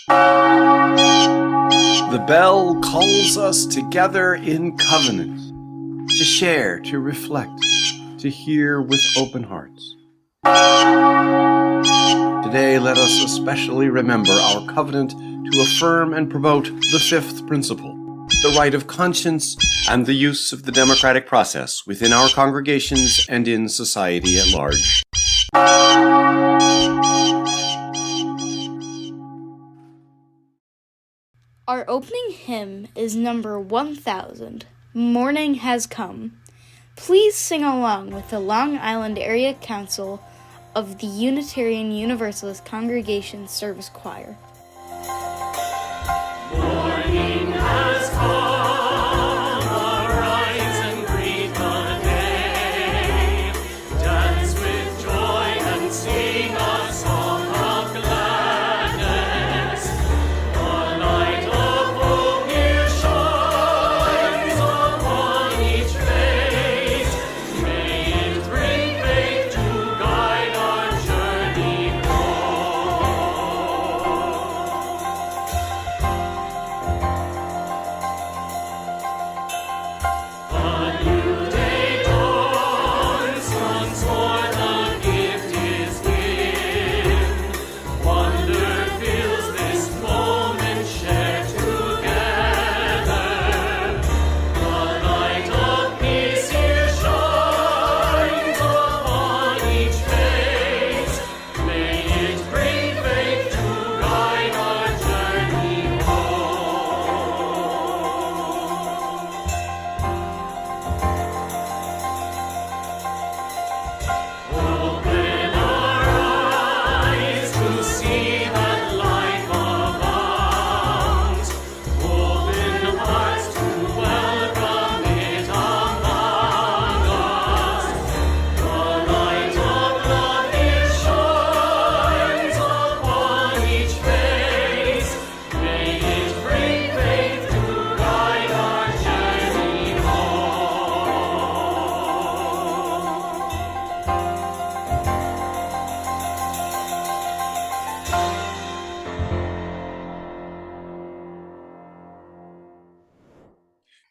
The bell calls us together in covenant, to share, to reflect, to hear with open hearts. Today, let us especially remember our covenant to affirm and promote the fifth principle, the right of conscience and the use of the democratic process within our congregations and in society at large. Our opening hymn is number 1000, Morning Has Come. Please sing along with the Long Island Area Council of the Unitarian Universalist Congregation Service Choir. Morning has come, arise and greet the day. Dance with joy and sing a song of gladness. The light of hope here shines upon each face. May it bring faith to guide our journey home. A new day dawns, once more the gift is given. Wonder fills this moment shared together. The light of peace here shines upon each face. May it bring faith to guide our journey home. Open our eyes to see that life abounds. Open hearts to welcome it among us. The light of love here shines upon each face. May it bring faith to guide our journey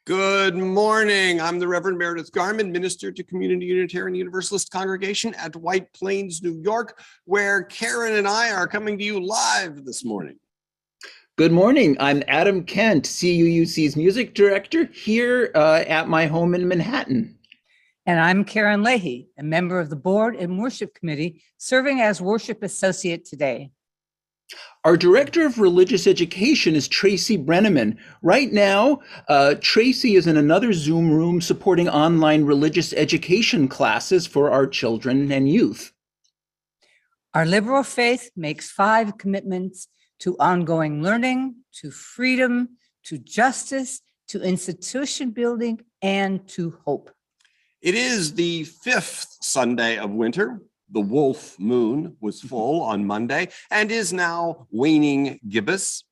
Good morning. I'm the Reverend Meredith Garmon, minister to Community Unitarian Universalist Congregation at White Plains, New York, where Karen and I are coming to you live this morning. Good morning. I'm Adam Kent, CUUC's music director here at my home in Manhattan. And I'm Karen Leahy, a member of the board and worship committee, serving as worship associate today. Our director of religious education is Tracy Brenneman. Right now, Tracy is in another Zoom room supporting online religious education classes for our children and youth. Our liberal faith makes 5 commitments to ongoing learning, to freedom, to justice, to institution building, and to hope. It is the 5th Sunday of winter. The wolf moon was full on Monday and is now waning gibbous.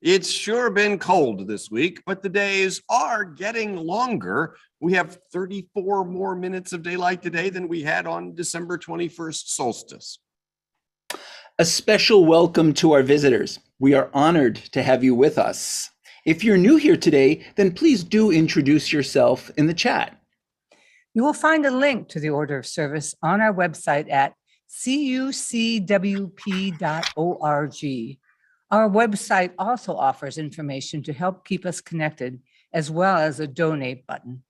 It's sure been cold this week, but the days are getting longer. We have 34 more minutes of daylight today than we had on December 21st solstice. A special welcome to our visitors. We are honored to have you with us. If you're new here today, then please do introduce yourself in the chat. You will find a link to the order of service on our website at cucwp.org. Our website also offers information to help keep us connected, as well as a donate button.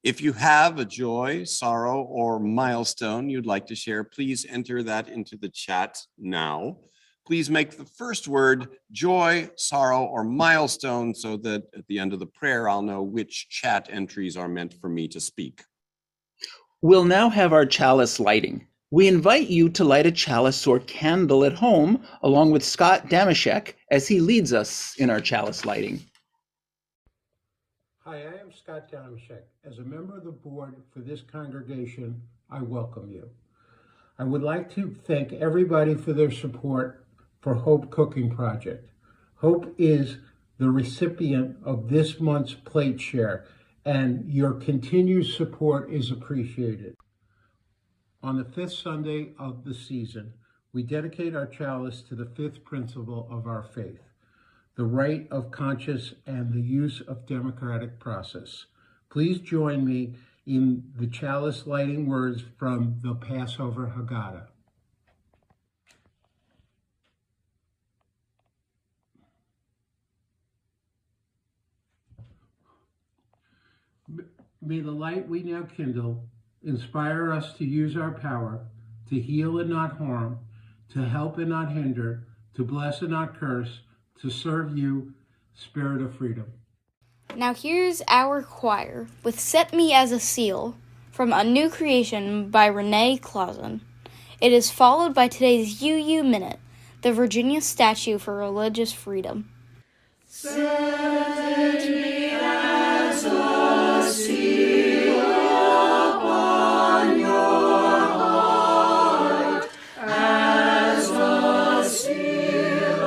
If you have a joy, sorrow, or milestone you'd like to share, please enter that into the chat now. Please make the first word joy, sorrow, or milestone so that at the end of the prayer, I'll know which chat entries are meant for me to speak. We'll now have our chalice lighting. We invite you to light a chalice or candle at home, along with Scott Damashek, as he leads us in our chalice lighting. Hi, I am Scott Damashek. As a member of the board for this congregation, I welcome you. I would like to thank everybody for their support for Hope Cooking Project. Hope is the recipient of this month's plate share, and your continued support is appreciated. On the 5th Sunday of the season, we dedicate our chalice to the fifth principle of our faith, the right of conscience and the use of democratic process. Please join me in the chalice lighting words from the Passover Haggadah. May the light we now kindle inspire us to use our power, to heal and not harm, to help and not hinder, to bless and not curse, to serve you, Spirit of freedom. Now here's our choir with Set Me as a Seal from A New Creation by Renee Clausen. It is followed by today's UU Minute, the Virginia Statue for Religious Freedom. Set me as a seal upon your heart, as a seal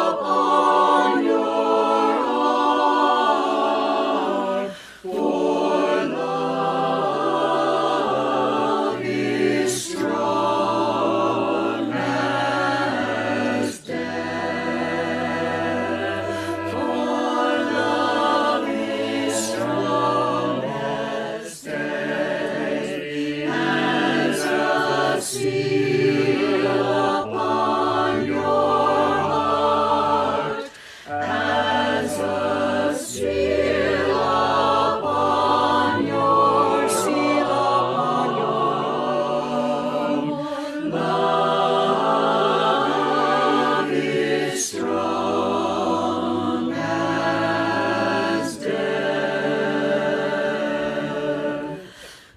upon your heart, for love is strong as death. For love is strong as death, as a seal upon your heart, as a seal upon your seal upon your love is strong as death.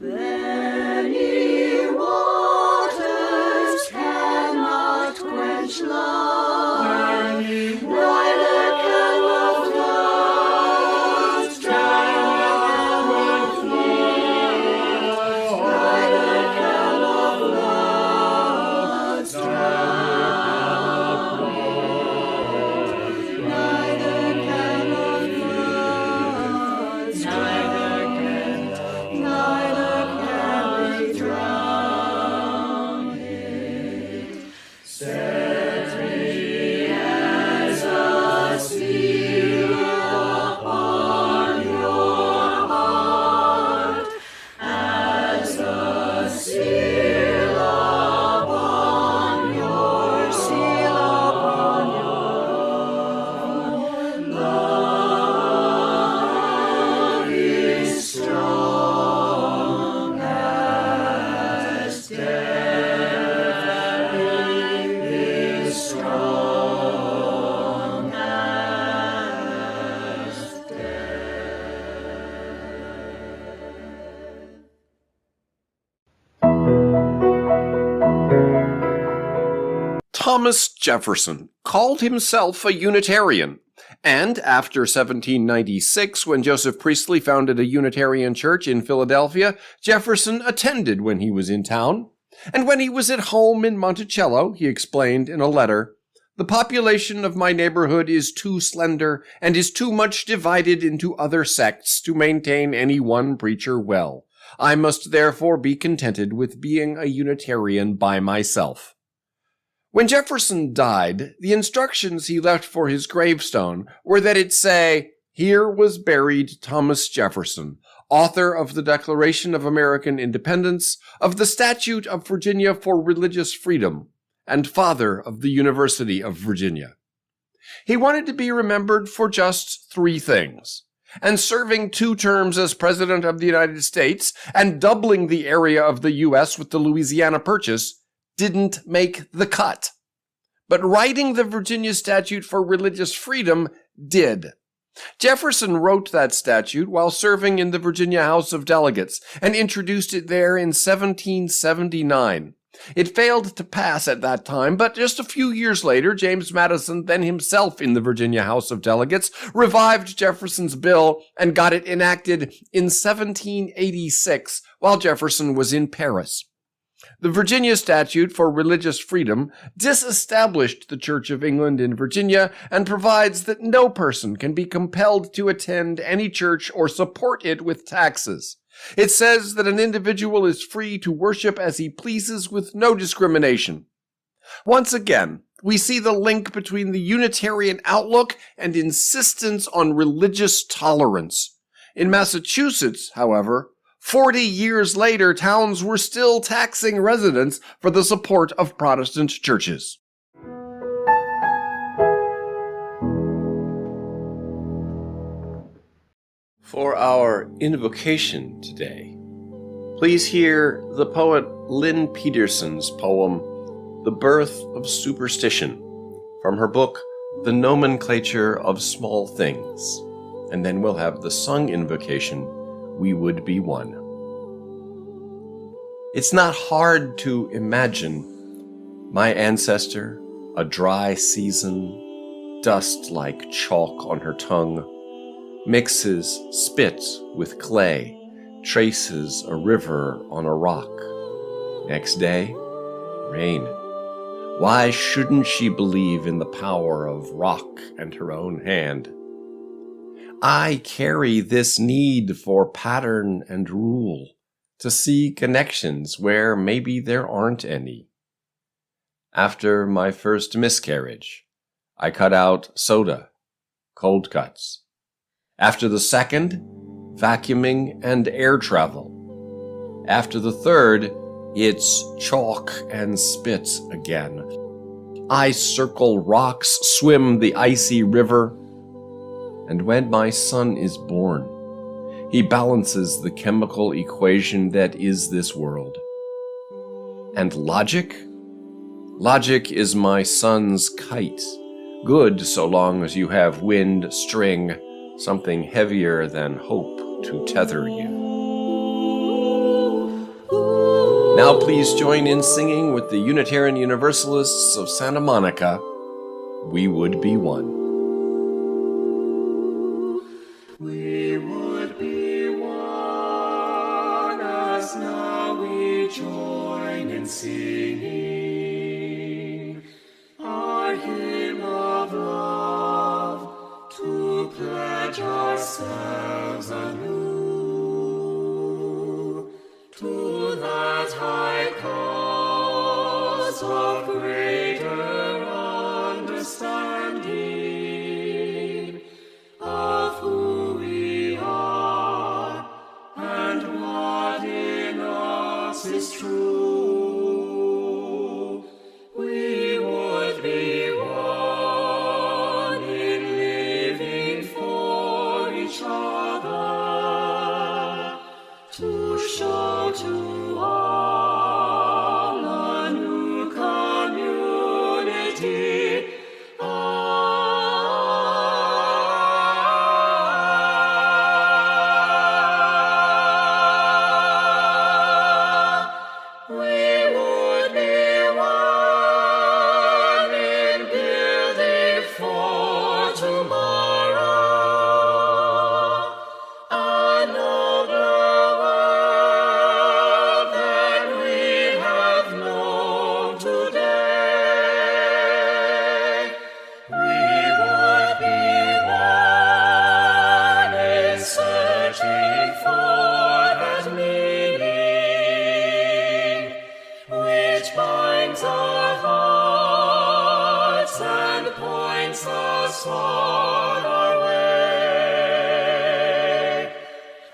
Many waters cannot quench love, neither can the floods drown neither can the floods drown neither can the floods neither can they drown it. Set me as a seal upon your heart, as a seal upon your seal upon your love is strong as death is strong as Thomas Jefferson called himself a Unitarian, and after 1796, when Joseph Priestley founded a Unitarian church in Philadelphia, Jefferson attended when he was in town. And when he was at home in Monticello, he explained in a letter, "The population of my neighborhood is too slender and is too much divided into other sects to maintain any one preacher well. I must therefore be contented with being a Unitarian by myself." When Jefferson died, the instructions he left for his gravestone were that it say, "Here was buried Thomas Jefferson, author of the Declaration of American Independence, of the Statute of Virginia for Religious Freedom, and father of the University of Virginia." He wanted to be remembered for just three things, and serving 2 terms as President of the United States and doubling the area of the U.S. with the Louisiana Purchase didn't make the cut. But writing the Virginia Statute for Religious Freedom did. Jefferson wrote that statute while serving in the Virginia House of Delegates and introduced it there in 1779. It failed to pass at that time, but just a few years later, James Madison, then himself in the Virginia House of Delegates, revived Jefferson's bill and got it enacted in 1786 while Jefferson was in Paris. The Virginia Statute for Religious Freedom disestablished the Church of England in Virginia and provides that no person can be compelled to attend any church or support it with taxes. It says that an individual is free to worship as he pleases with no discrimination. Once again, we see the link between the Unitarian outlook and insistence on religious tolerance. In Massachusetts, however, 40 years later, towns were still taxing residents for the support of Protestant churches. For our invocation today, please hear the poet Lynn Peterson's poem, The Birth of Superstition, from her book, The Nomenclature of Small Things. And then we'll have the sung invocation, We Would Be One. It's not hard to imagine my ancestor, a dry season, dust like chalk on her tongue, mixes spit with clay, traces a river on a rock. Next day, rain. Why shouldn't she believe in the power of rock and her own hand? I carry this need for pattern and rule, to see connections where maybe there aren't any. After my first miscarriage, I cut out soda, cold cuts. After the second, vacuuming and air travel. After the third, it's chalk and spit again. I circle rocks, swim the icy river, and when my son is born, he balances the chemical equation that is this world. And logic? Logic is my son's kite, good so long as you have wind, string, something heavier than hope to tether you. Now please join in singing with the Unitarian Universalists of Santa Monica, We Would Be One. We would be one as now we join in singing our hymn of love to pledge ourselves anew to that high cause of greater understanding of who we are and what in us is true. We would be one in living for each other, to show to all a new community. We would be one in building for tomorrow a nobler world than we have known today. We would be one in searching for that meaning which binds our hearts and points us on our way.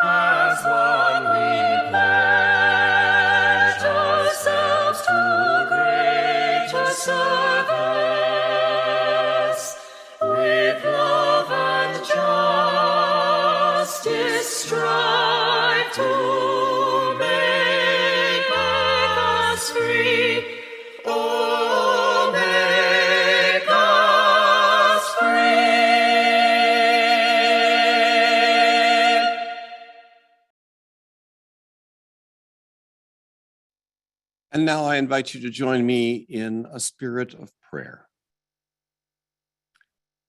As one we pledge ourselves to greater service, with love and justice strive to make us free. Oh, make us free. And now I invite you to join me in a spirit of prayer.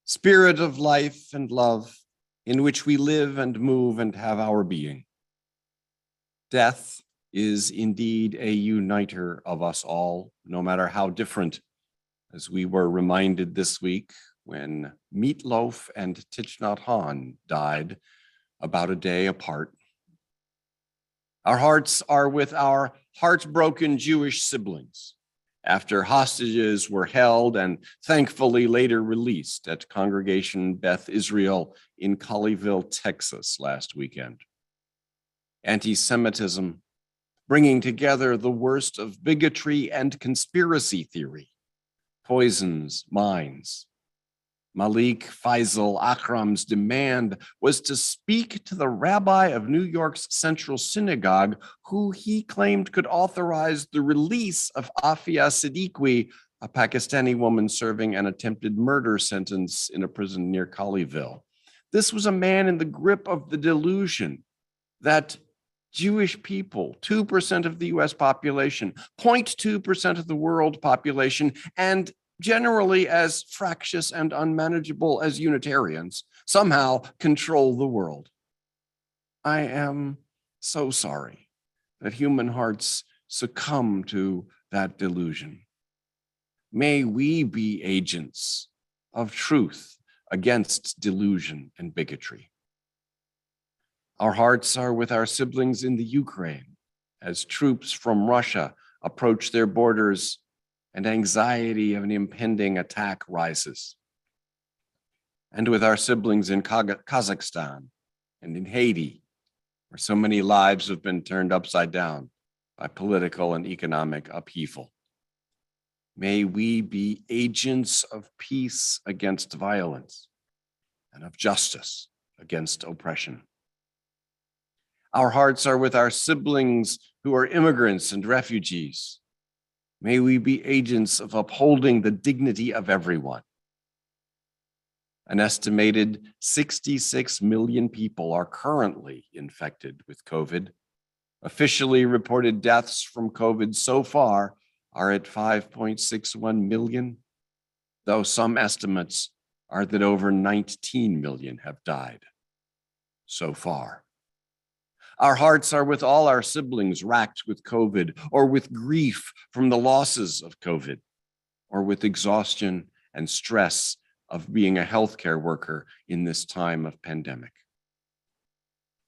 Spirit of life and love, in which we live and move and have our being. Death is indeed a uniter of us all, no matter how different, as we were reminded this week when Meatloaf and Thich Nhat Hanh died about a day apart. Our hearts are with our heartbroken Jewish siblings after hostages were held and thankfully later released at Congregation Beth Israel in Colleyville, Texas last weekend. Anti-Semitism, bringing together the worst of bigotry and conspiracy theory, poisons minds. Malik Faisal Akram's demand was to speak to the rabbi of New York's Central Synagogue, who he claimed could authorize the release of Afia Siddiqui, a Pakistani woman serving an attempted murder sentence in a prison near Colleyville. This was a man in the grip of the delusion that Jewish people, 2% of the US population, 0.2% of the world population, and generally as fractious and unmanageable as Unitarians, somehow control the world. I am so sorry that human hearts succumb to that delusion. May we be agents of truth against delusion and bigotry. Our hearts are with our siblings in the Ukraine as troops from Russia approach their borders and anxiety of an impending attack rises. And with our siblings in Kazakhstan and in Haiti, where so many lives have been turned upside down by political and economic upheaval. May we be agents of peace against violence and of justice against oppression. Our hearts are with our siblings who are immigrants and refugees. May we be agents of upholding the dignity of everyone. An estimated 66 million people are currently infected with COVID. Officially reported deaths from COVID so far are at 5.61 million, though some estimates are that over 19 million have died so far. Our hearts are with all our siblings racked with COVID, or with grief from the losses of COVID, or with exhaustion and stress of being a healthcare worker in this time of pandemic.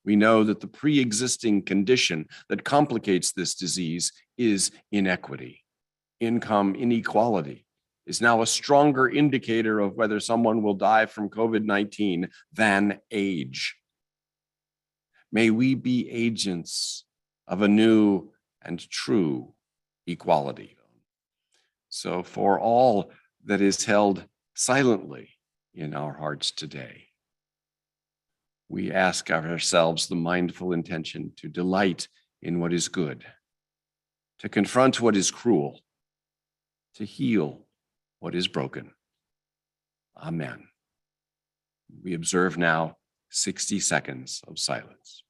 We know that the pre-existing condition that complicates this disease is inequity. Income inequality is now a stronger indicator of whether someone will die from COVID-19 than age. May we be agents of a new and true equality. So for all that is held silently in our hearts today, we ask ourselves the mindful intention to delight in what is good, to confront what is cruel, to heal what is broken. Amen. We observe now 60 seconds of silence.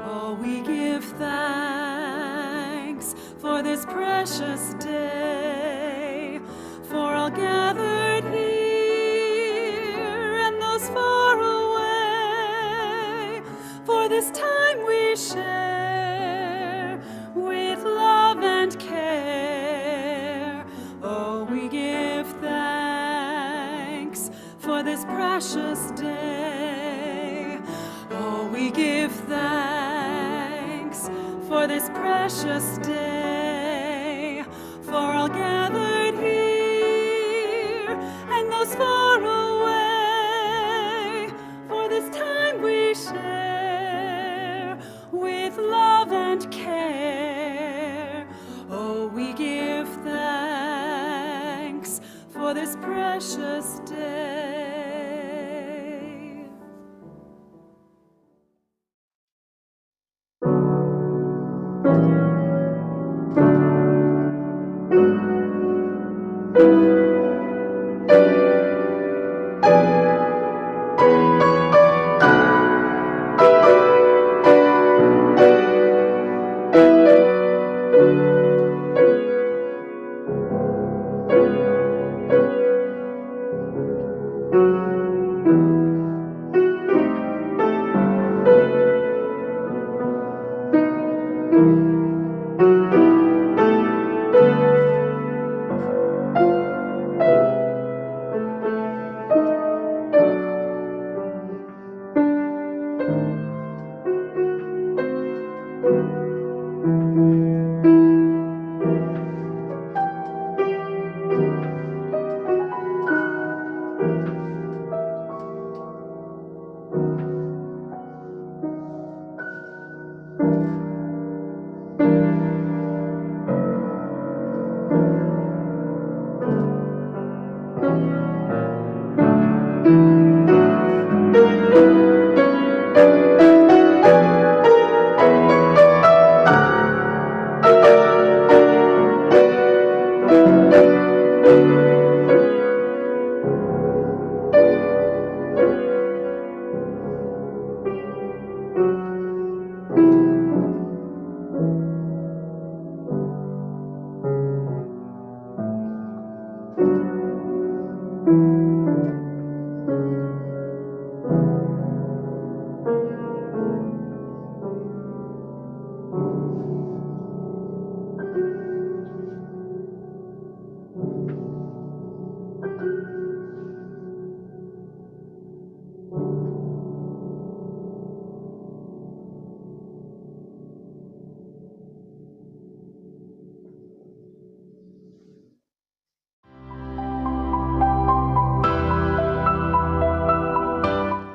Oh, we give thanks for this precious day, for all gathered here and those far away, for this time we share with love and care. Oh, we give thanks for this precious day. Oh, we give thanks for this precious day, for all gathered here and those far away, for this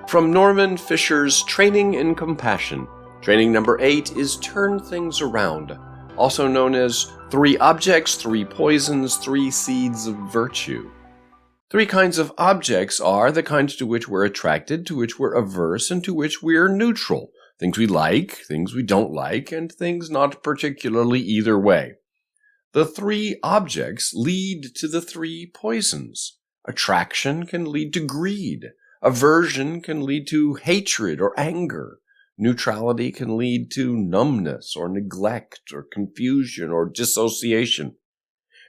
From Norman Fisher's Training in Compassion, training number 8 is Turn Things Around, also known as 3 Objects, 3 Poisons, 3 Seeds of Virtue. 3 kinds of objects are the kinds to which we're attracted, to which we're averse, and to which we're neutral. Things we like, things we don't like, and things not particularly either way. The 3 objects lead to the 3 poisons. Attraction can lead to greed. Aversion can lead to hatred or anger. Neutrality can lead to numbness or neglect or confusion or dissociation.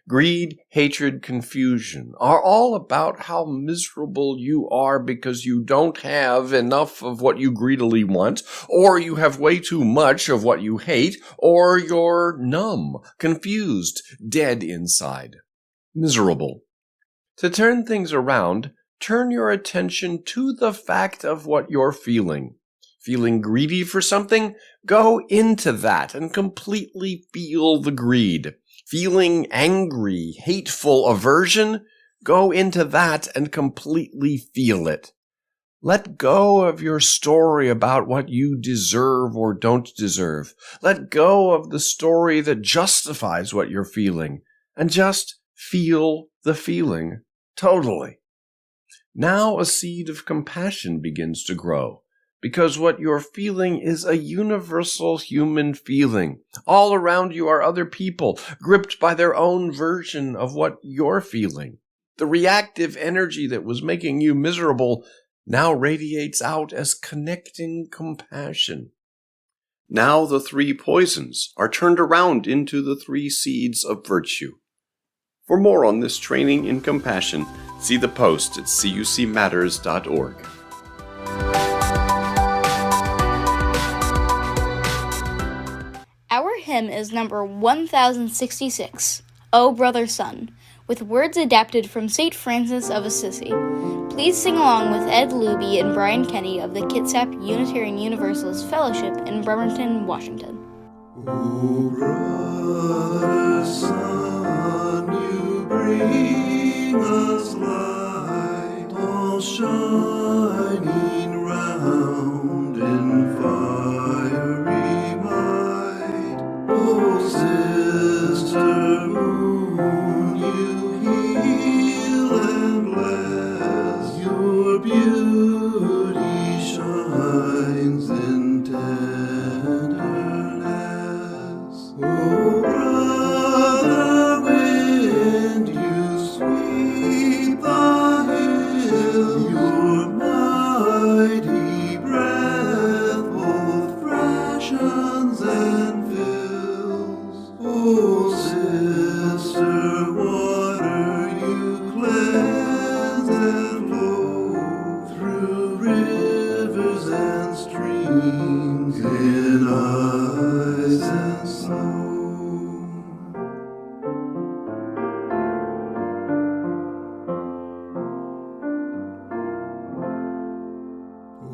Greed, hatred, confusion are all about how miserable you are because you don't have enough of what you greedily want, or you have way too much of what you hate, or you're numb, confused, dead inside. Miserable. To turn things around, turn your attention to the fact of what you're feeling. Feeling greedy for something? Go into that and completely feel the greed. Feeling angry, hateful, aversion? Go into that and completely feel it. Let go of your story about what you deserve or don't deserve. Let go of the story that justifies what you're feeling, and just feel the feeling totally. Now a seed of compassion begins to grow, because what you're feeling is a universal human feeling. All around you are other people, gripped by their own version of what you're feeling. The reactive energy that was making you miserable now radiates out as connecting compassion. Now the 3 poisons are turned around into the 3 seeds of virtue. For more on this training in compassion, see the post at cucmatters.org. Our hymn is number 1066, O Brother Sun, with words adapted from St. Francis of Assisi. Please sing along with Ed Luby and Brian Kenny of the Kitsap Unitarian Universalist Fellowship in Bremerton, Washington. O brother sun, you bring us light, all shining round in fiery might. O sister moon, you heal and bless, your beauty shines in tenderness. Oh, brother wind, you sweep the hill, your mighty breath both freshens and fills. Oh, sister, water you cleanse and flow through rivers and streams in ice and snow.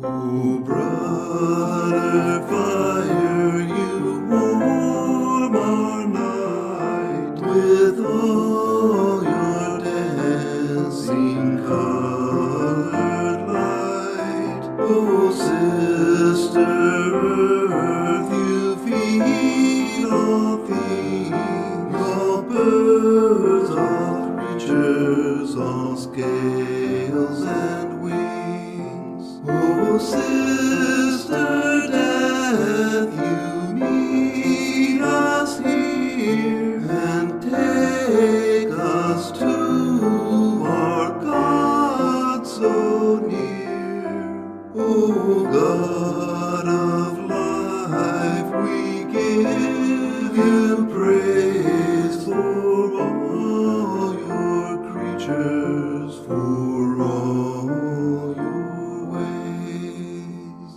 Oh, brother fire, you warm our night with all your dancing colored light. Oh, sister earth, you feed all things, all birds, all creatures, all scales and wings. Oh, sister death, you meet us here and take us to our God so near. Oh, God of life, we give you praise for all your creatures, for all your ways.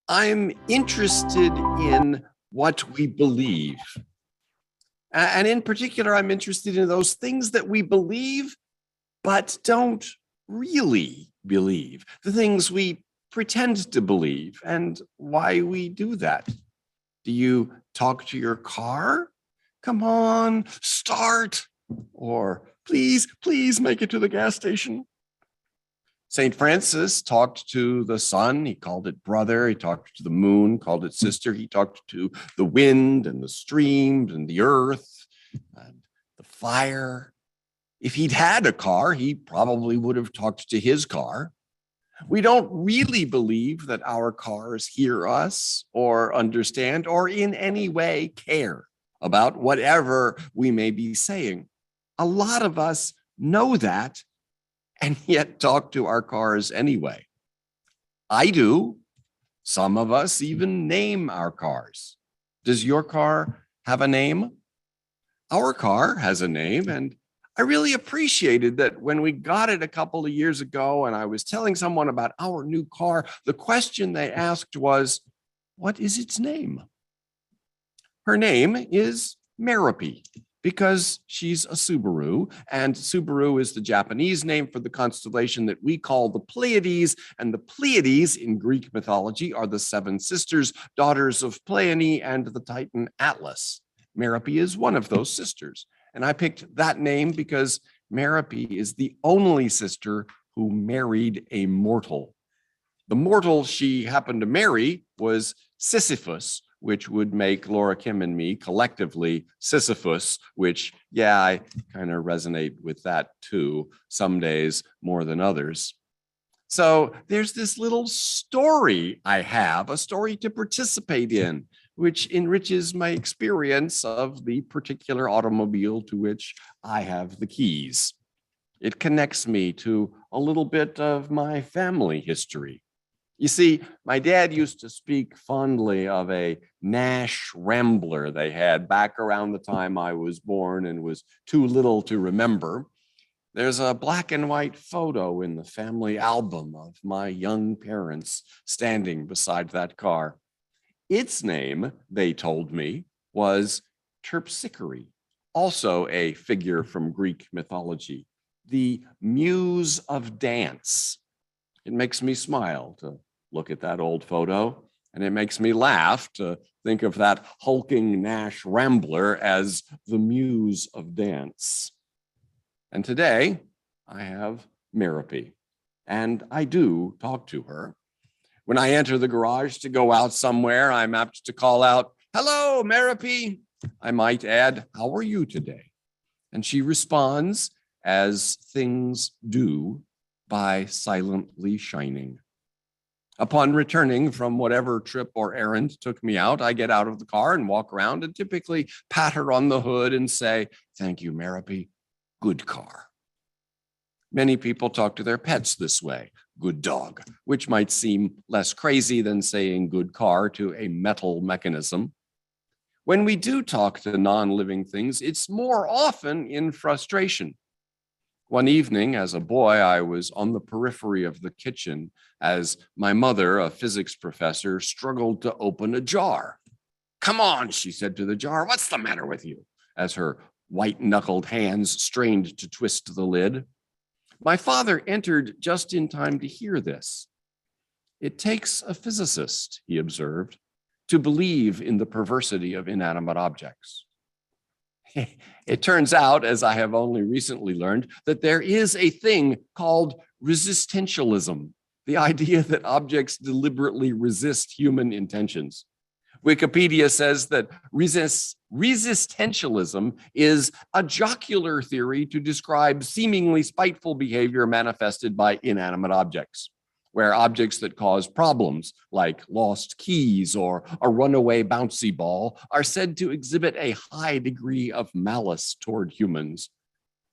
I'm interested in what we believe. And in particular, I'm interested in those things that we believe, but don't really believe, the things we pretend to believe, and why we do that. Do you talk to your car? Come on, start. Or please, please make it to the gas station. St. Francis talked to the sun, he called it brother. He talked to the moon, called it sister. He talked to the wind and the streams and the earth and the fire. If he'd had a car, he probably would have talked to his car. We don't really believe that our cars hear us or understand or in any way care about whatever we may be saying. A lot of us know that and yet talk to our cars anyway. I do. Some of us even name our cars. Does your car have a name? Our car has a name, and I really appreciated that when we got it a couple of years ago and I was telling someone about our new car, the question they asked was, what is its name? Her name is Meredith, because she's a Subaru, and Subaru is the Japanese name for the constellation that we call the Pleiades, and the Pleiades in Greek mythology are the seven sisters, daughters of Pleione and the Titan Atlas. Meredith is one of those sisters, and I picked that name because Meredith is the only sister who married a mortal. The mortal she happened to marry was Sisyphus, which would make Laura Kim and me collectively Sisyphus, which, yeah, I kind of resonate with that too, some days more than others. So there's this little story I have, a story to participate in, which enriches my experience of the particular automobile to which I have the keys. It connects me to a little bit of my family history. You see, my dad used to speak fondly of a Nash Rambler they had back around the time I was born and was too little to remember. There's a black and white photo in the family album of my young parents standing beside that car. Its name, they told me, was Terpsichore, also a figure from Greek mythology, the muse of dance. It makes me smile to look at that old photo, and it makes me laugh to think of that hulking Nash Rambler as the muse of dance. And today, I have Meredith, and I do talk to her. When I enter the garage to go out somewhere, I'm apt to call out, "Hello, Meredith." I might add, "How are you today?" And she responds as things do by silently shining. Upon returning from whatever trip or errand took me out, I get out of the car and walk around and typically pat her on the hood and say, "Thank you, Meredith. Good car." Many people talk to their pets this way, "Good dog," which might seem less crazy than saying "good car" to a metal mechanism. When we do talk to non-living things, it's more often in frustration. One evening, as a boy, I was on the periphery of the kitchen as my mother, a physics professor, struggled to open a jar. "Come on," she said to the jar, "what's the matter with you?" as her white-knuckled hands strained to twist the lid. My father entered just in time to hear this. "It takes a physicist," he observed, "to believe in the perversity of inanimate objects." It turns out, as I have only recently learned, that there is a thing called resistentialism, the idea that objects deliberately resist human intentions. Wikipedia says that resistentialism is a jocular theory to describe seemingly spiteful behavior manifested by inanimate objects, where objects that cause problems, like lost keys or a runaway bouncy ball, are said to exhibit a high degree of malice toward humans.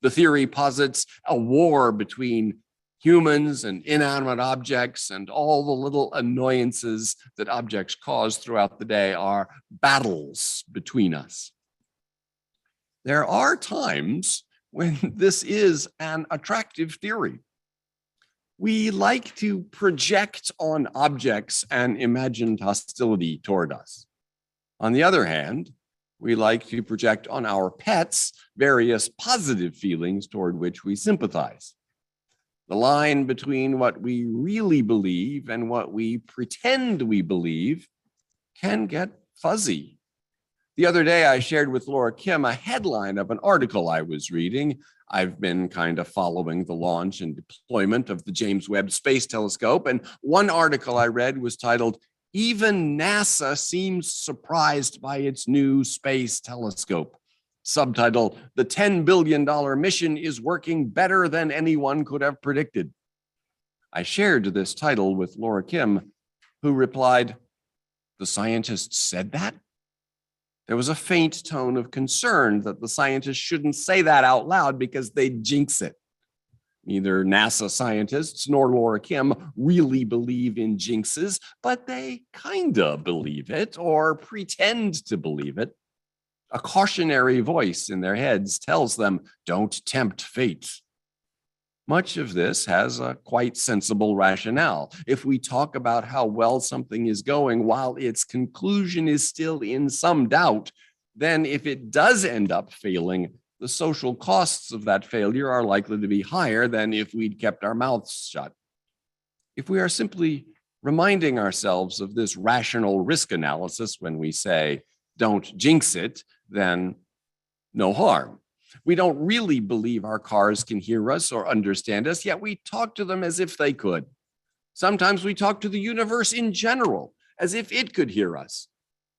The theory posits a war between humans and inanimate objects, and all the little annoyances that objects cause throughout the day are battles between us. There are times when this is an attractive theory. We like to project on objects an imagined hostility toward us. On the other hand, we like to project on our pets various positive feelings toward which we sympathize. The line between what we really believe and what we pretend we believe can get fuzzy. The other day, I shared with Laura Kim a headline of an article I was reading. I've been kind of following the launch and deployment of the James Webb Space Telescope, and one article I read was titled, "Even NASA Seems Surprised by Its New Space Telescope." Subtitle, "The $10 billion mission is working better than anyone could have predicted." I shared this title with Laura Kim, who replied, "The scientists said that?" There was a faint tone of concern that the scientists shouldn't say that out loud because they'd jinx it. Neither NASA scientists nor Laura Kim really believe in jinxes, but they kinda believe it or pretend to believe it. A cautionary voice in their heads tells them, "Don't tempt fate." Much of this has a quite sensible rationale. If we talk about how well something is going while its conclusion is still in some doubt, then if it does end up failing, the social costs of that failure are likely to be higher than if we'd kept our mouths shut. If we are simply reminding ourselves of this rational risk analysis when we say, "Don't jinx it," then no harm. We don't really believe our cars can hear us or understand us, yet we talk to them as if they could. Sometimes we talk to the universe in general, as if it could hear us.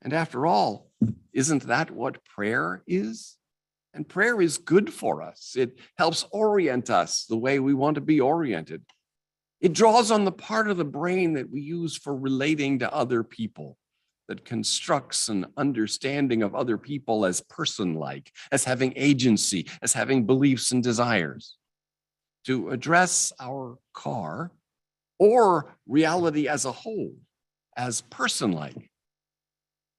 And after all, isn't that what prayer is? And prayer is good for us. It helps orient us the way we want to be oriented. It draws on the part of the brain that we use for relating to other people, that constructs an understanding of other people as person-like, as having agency, as having beliefs and desires. To address our car or reality as a whole as person-like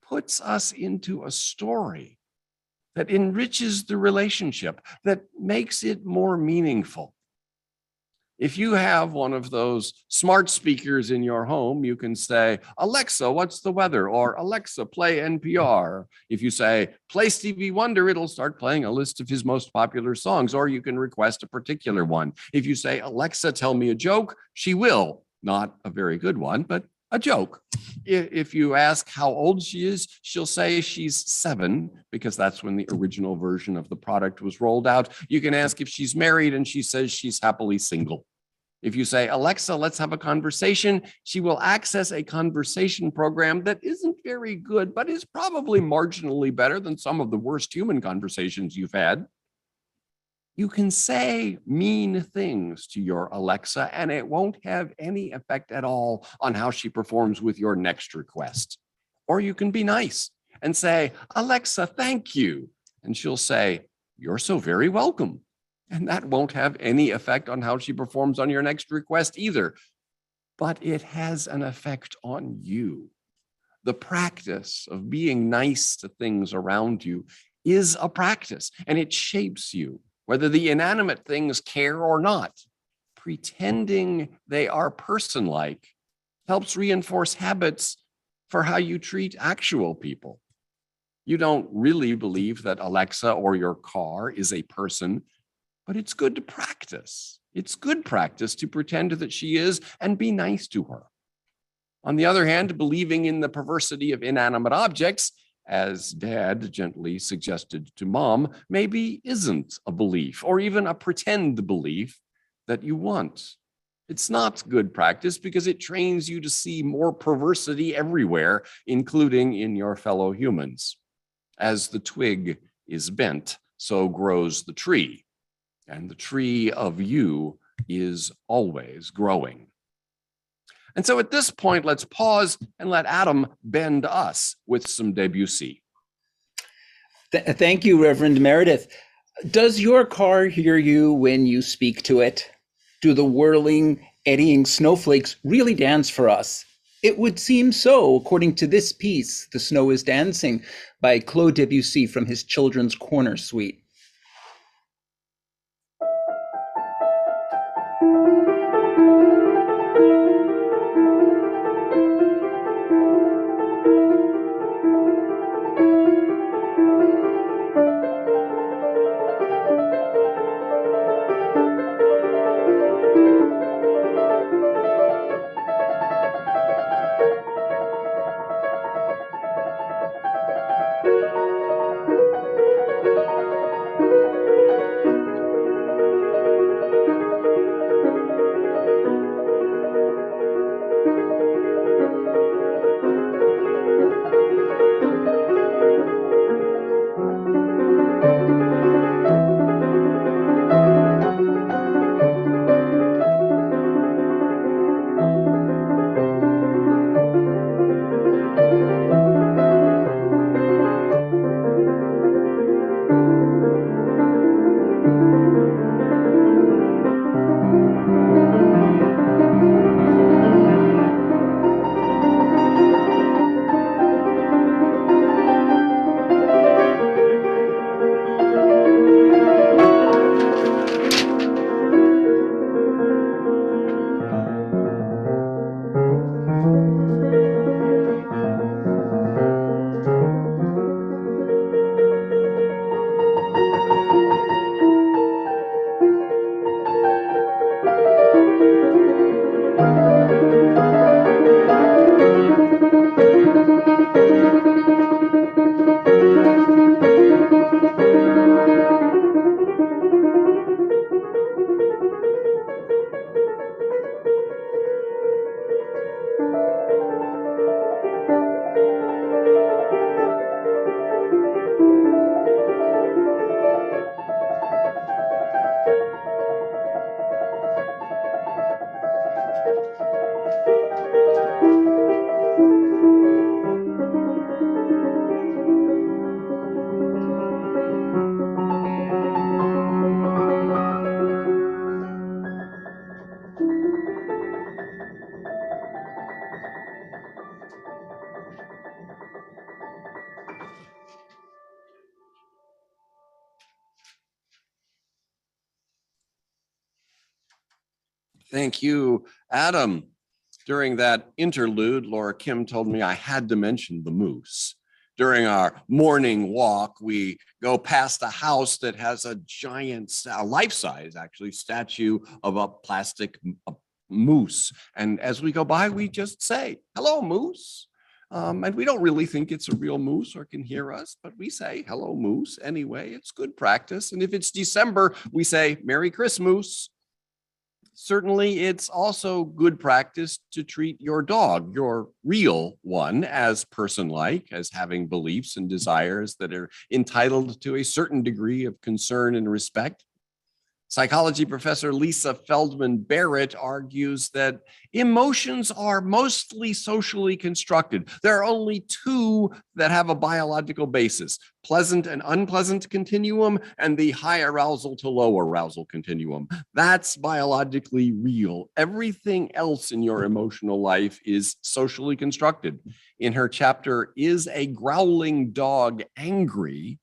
puts us into a story that enriches the relationship, that makes it more meaningful. If you have one of those smart speakers in your home, you can say, "Alexa, what's the weather?" Or "Alexa, play NPR." If you say, "Play Stevie Wonder," it'll start playing a list of his most popular songs, or you can request a particular one. If you say, "Alexa, tell me a joke," she will. Not a very good one, but a joke. If you ask how old she is, she'll say she's 7, because that's when the original version of the product was rolled out. You can ask if she's married, and she says she's happily single. If you say, "Alexa, let's have a conversation," she will access a conversation program that isn't very good, but is probably marginally better than some of the worst human conversations you've had. You can say mean things to your Alexa and it won't have any effect at all on how she performs with your next request. Or you can be nice and say, Alexa, thank you. And she'll say, you're so very welcome. And that won't have any effect on how she performs on your next request either. But it has an effect on you. The practice of being nice to things around you is a practice, and it shapes you, whether the inanimate things care or not. Pretending they are person-like helps reinforce habits for how you treat actual people. You don't really believe that Alexa or your car is a person, but it's good to practice. It's good practice to pretend that she is and be nice to her. On the other hand, believing in the perversity of inanimate objects, as Dad gently suggested to Mom, maybe isn't a belief or even a pretend belief that you want. It's not good practice because it trains you to see more perversity everywhere, including in your fellow humans. As the twig is bent, so grows the tree, and the tree of you is always growing. And so at this point, let's pause and let Adam bend us with some Debussy. Thank you, Reverend Meredith. Does your car hear you when you speak to it? Do the whirling, eddying snowflakes really dance for us? It would seem so, according to this piece, The Snow is Dancing, by Claude Debussy from his Children's Corner Suite. Thank you, Adam. During that interlude, Laura Kim told me I had to mention the moose. During our morning walk, we go past a house that has a giant, life-size actually, statue of a plastic moose. And as we go by, we just say, hello, moose. And we don't really think it's a real moose or can hear us, but we say, hello, moose. Anyway, it's good practice. And if it's December, we say, Merry Christmas. Certainly, it's also good practice to treat your dog, your real one, as person-like, as having beliefs and desires that are entitled to a certain degree of concern and respect. Psychology professor Lisa Feldman Barrett argues that emotions are mostly socially constructed. There are only two that have a biological basis: pleasant and unpleasant continuum, and the high arousal to low arousal continuum. That's biologically real. Everything else in your emotional life is socially constructed. In her chapter, Is a Growling Dog Angry?,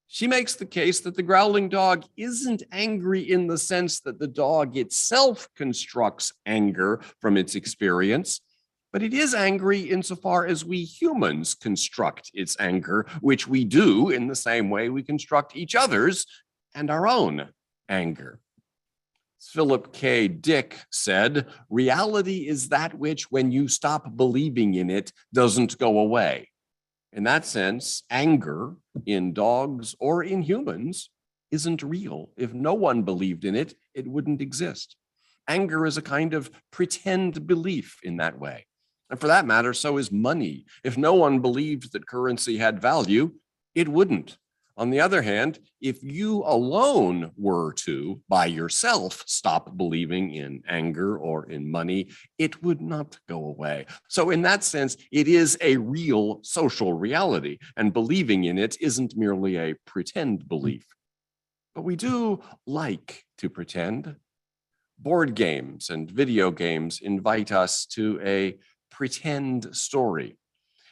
she makes the case that the growling dog isn't angry in the sense that the dog itself constructs anger from its experience, but it is angry insofar as we humans construct its anger, which we do in the same way we construct each other's and our own anger. Philip K. Dick said, "Reality is that which, when you stop believing in it, doesn't go away." In that sense, anger in dogs or in humans isn't real. If no one believed in it, it wouldn't exist. Anger is a kind of pretend belief in that way. And for that matter, so is money. If no one believed that currency had value, it wouldn't. On the other hand, if you alone were to, by yourself, stop believing in anger or in money, it would not go away. So in that sense, it is a real social reality, and believing in it isn't merely a pretend belief. But we do like to pretend. Board games and video games invite us to a pretend story.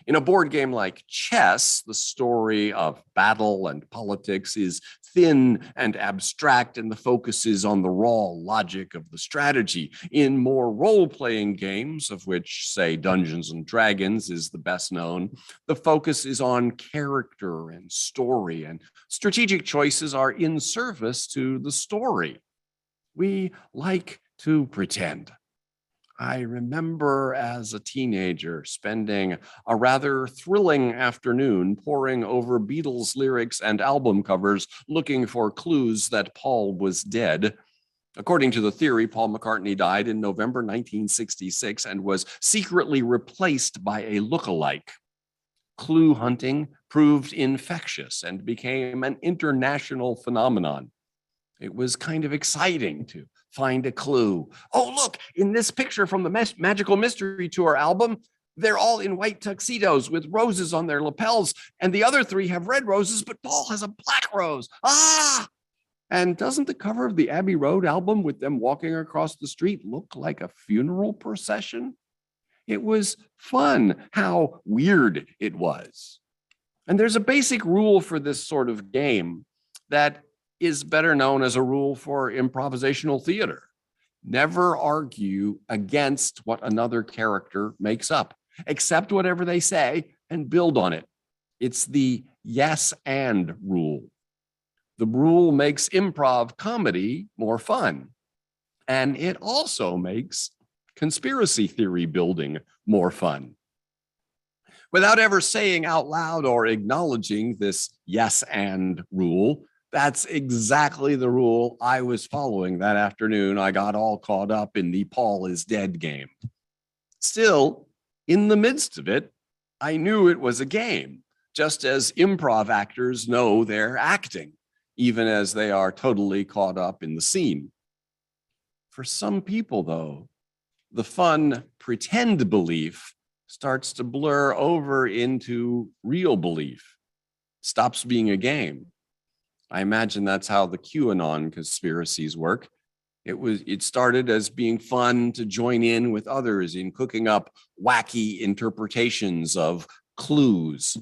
In a board game like chess, the story of battle and politics is thin and abstract, and the focus is on the raw logic of the strategy. In more role-playing games, of which, say, Dungeons and Dragons is the best known, the focus is on character and story, and strategic choices are in service to the story. We like to pretend. I remember as a teenager spending a rather thrilling afternoon poring over Beatles lyrics and album covers looking for clues that Paul was dead. According to the theory, Paul McCartney died in November 1966 and was secretly replaced by a look-alike. Clue hunting proved infectious and became an international phenomenon. It was kind of exciting to find a clue. Oh, look, in this picture from the Magical Mystery Tour album, they're all in white tuxedos with roses on their lapels, and the other three have red roses, but Paul has a black rose. Ah! And doesn't the cover of the Abbey Road album with them walking across the street look like a funeral procession? It was fun how weird it was. And there's a basic rule for this sort of game that is better known as a rule for improvisational theater. Never argue against what another character makes up. Accept whatever they say and build on it. It's the yes and rule. The rule makes improv comedy more fun. And it also makes conspiracy theory building more fun. Without ever saying out loud or acknowledging this yes and rule, that's exactly the rule I was following that afternoon. I got all caught up in the Paul is dead game. Still, in the midst of it, I knew it was a game, just as improv actors know they're acting, even as they are totally caught up in the scene. For some people, though, the fun pretend belief starts to blur over into real belief, stops being a game. I imagine that's how the QAnon conspiracies work. It started as being fun to join in with others in cooking up wacky interpretations of clues.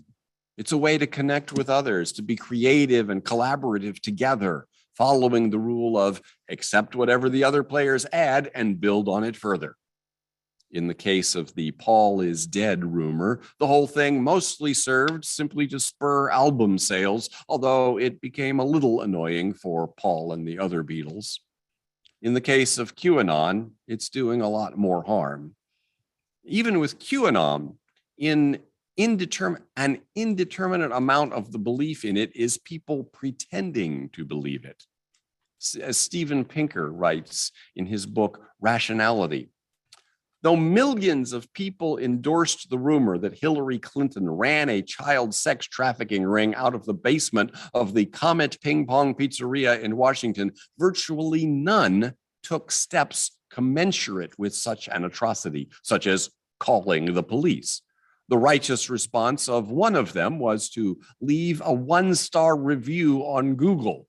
It's a way to connect with others, to be creative and collaborative together, following the rule of accept whatever the other players add and build on it further. In the case of the Paul is dead rumor, the whole thing mostly served simply to spur album sales, although it became a little annoying for Paul and the other Beatles. In the case of QAnon, it's doing a lot more harm. Even with QAnon, an indeterminate amount of the belief in it is people pretending to believe it. As Steven Pinker writes in his book, Rationality, Though millions of people endorsed the rumor that Hillary Clinton ran a child sex trafficking ring out of the basement of the Comet Ping Pong Pizzeria in Washington, virtually none took steps commensurate with such an atrocity, such as calling the police. The righteous response of one of them was to leave a 1-star review on Google.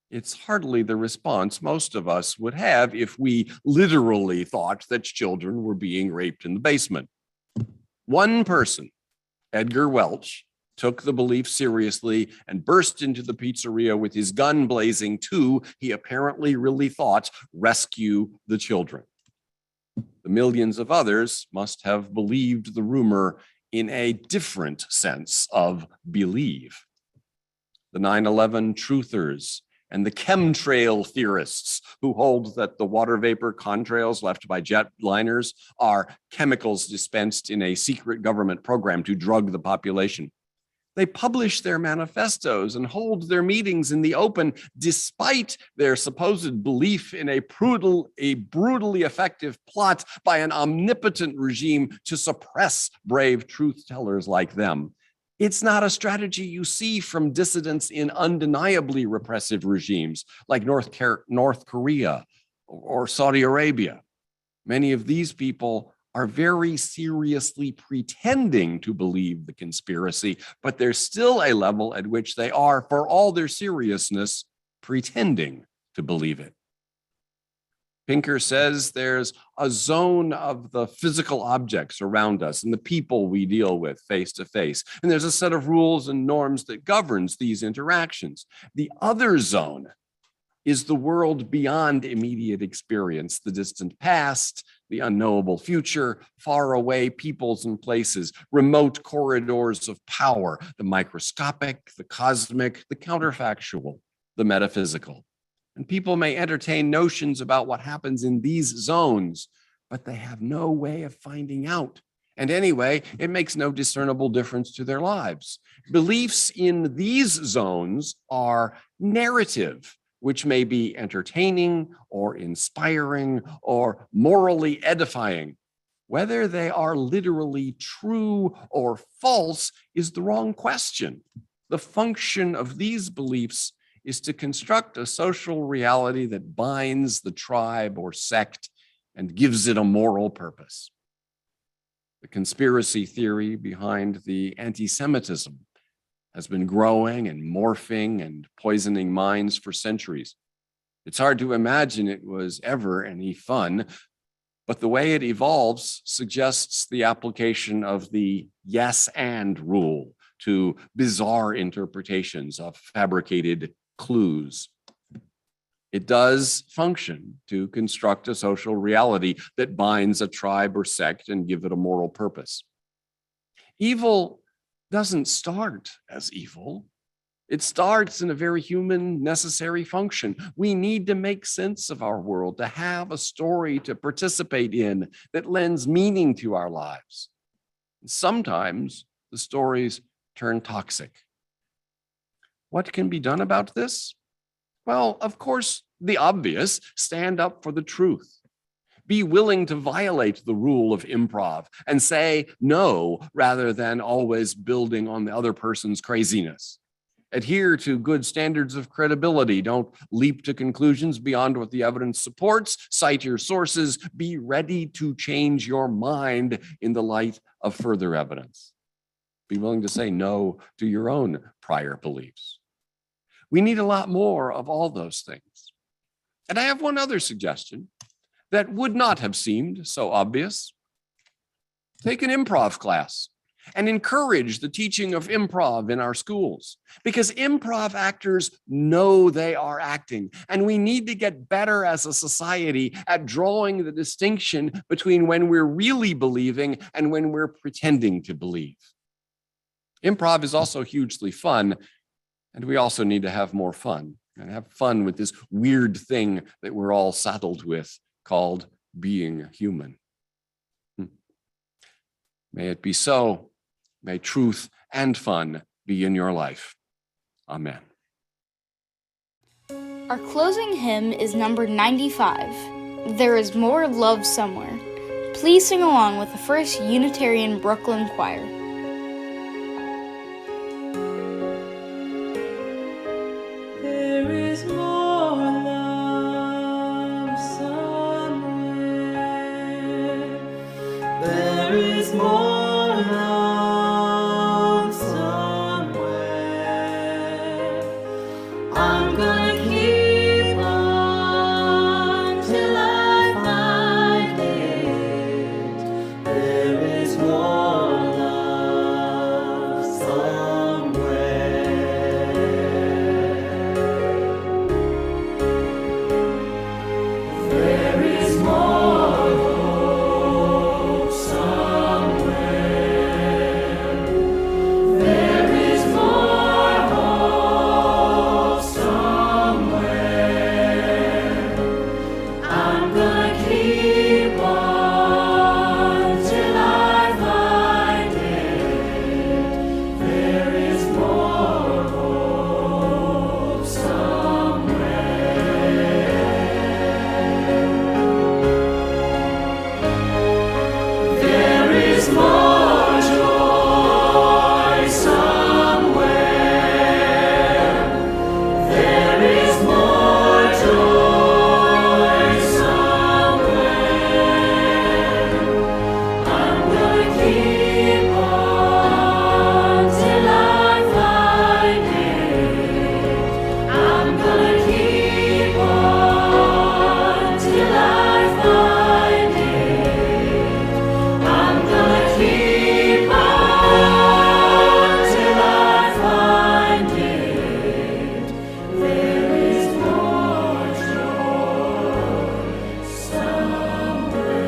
It's hardly the response most of us would have if we literally thought that children were being raped in the basement. One person, Edgar Welch, took the belief seriously and burst into the pizzeria with his gun blazing to, he apparently really thought, rescue the children. The millions of others must have believed the rumor in a different sense of believe. The 9/11 truthers and the chemtrail theorists who hold that the water vapor contrails left by jetliners are chemicals dispensed in a secret government program to drug the population. They publish their manifestos and hold their meetings in the open despite their supposed belief in a brutally effective plot by an omnipotent regime to suppress brave truth tellers like them. It's not a strategy you see from dissidents in undeniably repressive regimes like North Korea or Saudi Arabia. Many of these people are very seriously pretending to believe the conspiracy, but there's still a level at which they are, for all their seriousness, pretending to believe it. Pinker says there's a zone of the physical objects around us and the people we deal with face to face. And there's a set of rules and norms that governs these interactions. The other zone is the world beyond immediate experience, the distant past, the unknowable future, far away peoples and places, remote corridors of power, the microscopic, the cosmic, the counterfactual, the metaphysical. And people may entertain notions about what happens in these zones, but they have no way of finding out. And anyway, it makes no discernible difference to their lives. Beliefs in these zones are narrative, which may be entertaining or inspiring or morally edifying. Whether they are literally true or false is the wrong question. The function of these beliefs is to construct a social reality that binds the tribe or sect and gives it a moral purpose. The conspiracy theory behind the anti-Semitism has been growing and morphing and poisoning minds for centuries. It's hard to imagine it was ever any fun, but the way it evolves suggests the application of the yes and rule to bizarre interpretations of fabricated clues. It does function to construct a social reality that binds a tribe or sect and give it a moral purpose. Evil doesn't start as evil. It starts in a very human, necessary function. We need to make sense of our world, to have a story to participate in that lends meaning to our lives. Sometimes the stories turn toxic. What can be done about this? Well, of course, the obvious: stand up for the truth. Be willing to violate the rule of improv and say no rather than always building on the other person's craziness. Adhere to good standards of credibility. Don't leap to conclusions beyond what the evidence supports. Cite your sources. Be ready to change your mind in the light of further evidence. Be willing to say no to your own prior beliefs. We need a lot more of all those things. And I have one other suggestion that would not have seemed so obvious. Take an improv class and encourage the teaching of improv in our schools, because improv actors know they are acting, and we need to get better as a society at drawing the distinction between when we're really believing and when we're pretending to believe. Improv is also hugely fun, and we also need to have more fun and have fun with this weird thing that we're all saddled with called being human. May it be so. May truth and fun be in your life. Amen. Our closing hymn is number 95, There is More Love Somewhere. Please sing along with the First Unitarian Brooklyn Choir. There is more love somewhere. There is more love somewhere. I'm gonna keep on till I find it. There is more love somewhere. There is more hope somewhere. There is more hope somewhere. I'm gonna keep on till I find it. There is more hope somewhere. There is more joy somewhere. There is more joy somewhere. I'm gonna keep on till I find it. I'm gonna keep on till I find it. I'm gonna keep on till I find it. There is more joy somewhere.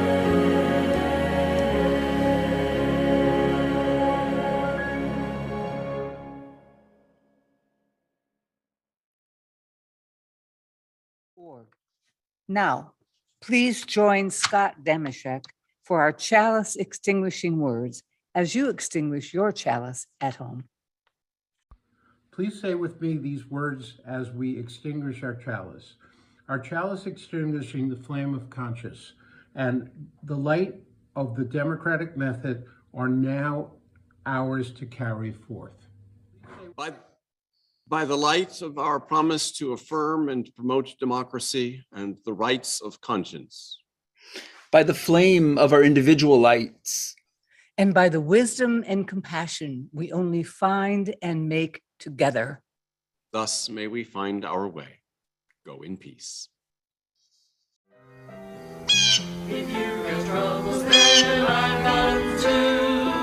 Now, please join Scott Demishek for our chalice extinguishing words as you extinguish your chalice at home. Please say with me these words as we extinguish our chalice. Our chalice extinguishing the flame of conscience and the light of the democratic method are now ours to carry forth. By the light of our promise to affirm and promote democracy and the rights of conscience. By the flame of our individual lights. And by the wisdom and compassion we only find and make together. Thus may we find our way. Go in peace. If you got troubles, then I've got them too.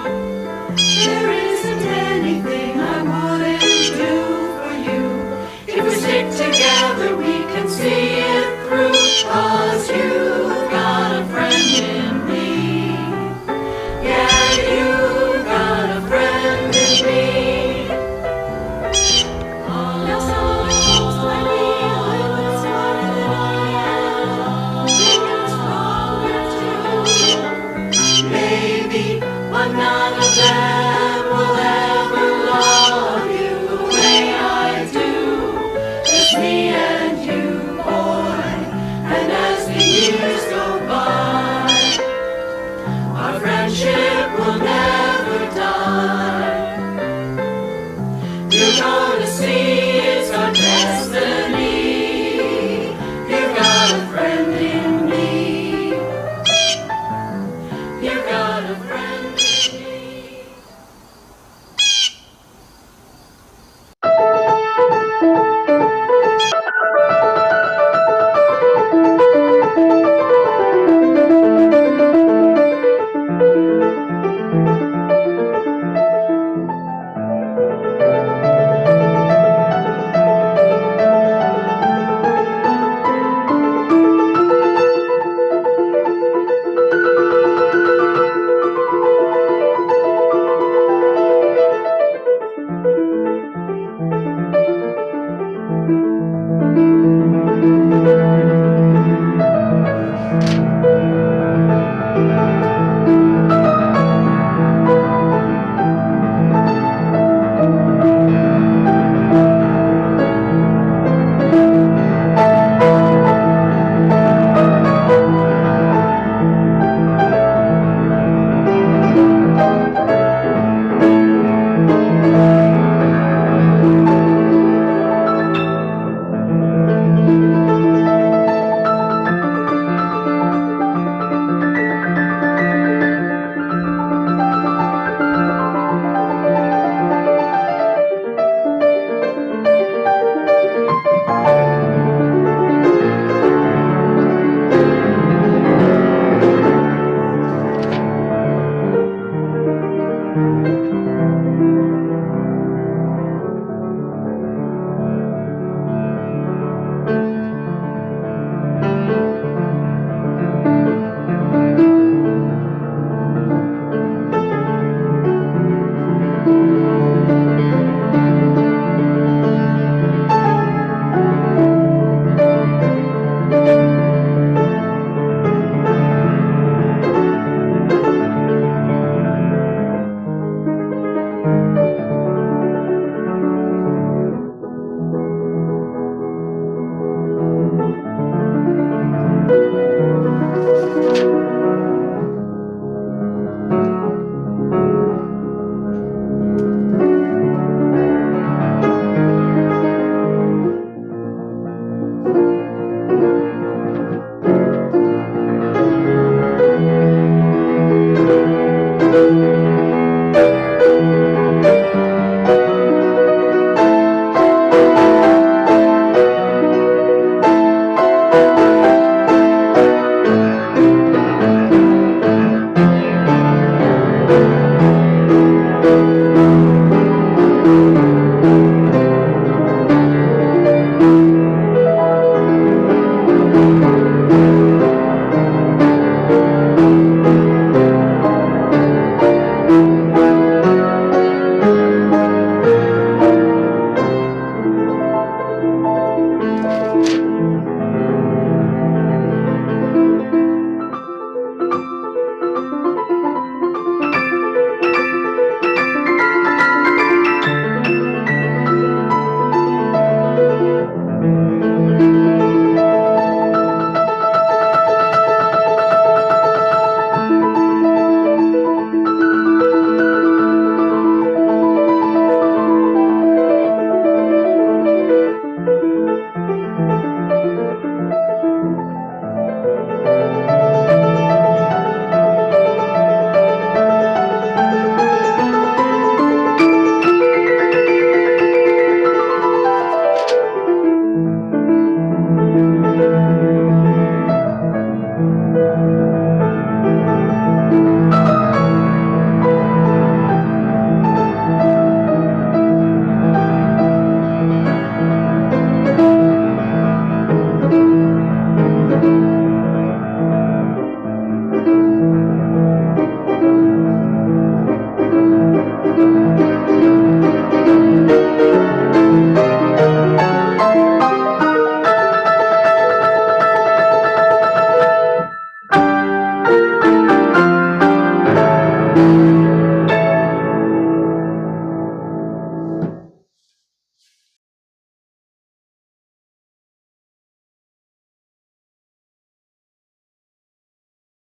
There isn't anything I wouldn't do for you. If we stick together, we